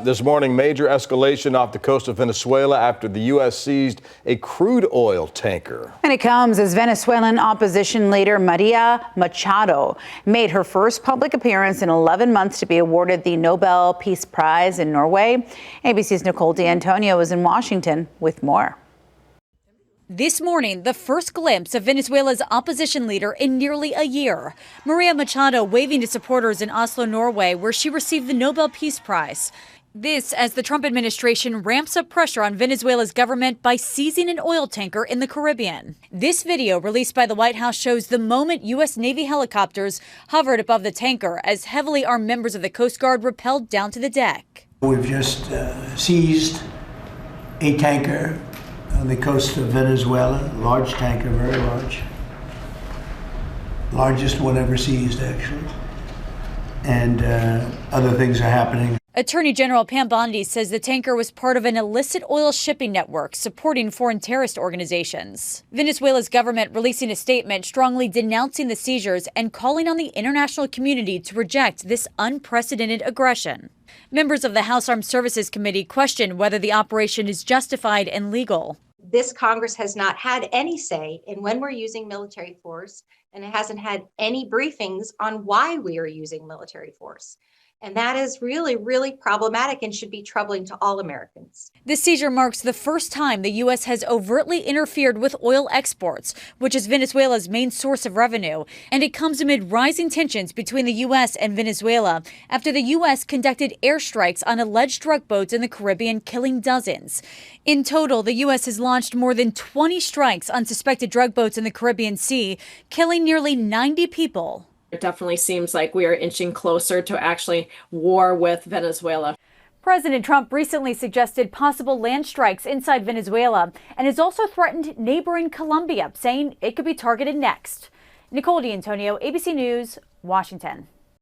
This morning, major escalation off the coast of Venezuela after the U.S. seized a crude oil tanker. And it comes as Venezuelan opposition leader Maria Machado made her first public appearance in 11 months to be awarded the Nobel Peace Prize in Norway. ABC's Nicole D'Antonio is in Washington with more. This morning, the first glimpse of Venezuela's opposition leader in nearly a year. Maria Machado waving to supporters in Oslo, Norway, where she received the Nobel Peace Prize. This as the Trump administration ramps up pressure on Venezuela's government by seizing an oil tanker in the Caribbean. This video released by the White House shows the moment U.S. Navy helicopters hovered above the tanker as heavily armed members of the Coast Guard rappelled down to the deck. We've just seized a tanker on the coast of Venezuela, large tanker, very large. Largest one ever seized, actually. And other things are happening. Attorney General Pam Bondi says the tanker was part of an illicit oil shipping network supporting foreign terrorist organizations. Venezuela's government releasing a statement strongly denouncing the seizures and calling on the international community to reject this unprecedented aggression. Members of the House Armed Services Committee question whether the operation is justified and legal. This Congress has not had any say in when we're using military force, and it hasn't had any briefings on why we are using military force. And that is really, really problematic and should be troubling to all Americans. This seizure marks the first time the U.S. has overtly interfered with oil exports, which is Venezuela's main source of revenue. And it comes amid rising tensions between the U.S. and Venezuela after the U.S. conducted airstrikes on alleged drug boats in the Caribbean, killing dozens. In total, the U.S. has launched more than 20 strikes on suspected drug boats in the Caribbean Sea, killing nearly 90 people. It definitely seems like we are inching closer to actually war with Venezuela. President Trump recently suggested possible land strikes inside Venezuela and has also threatened neighboring Colombia, saying it could be targeted next. Nicole D'Antonio, ABC News, Washington.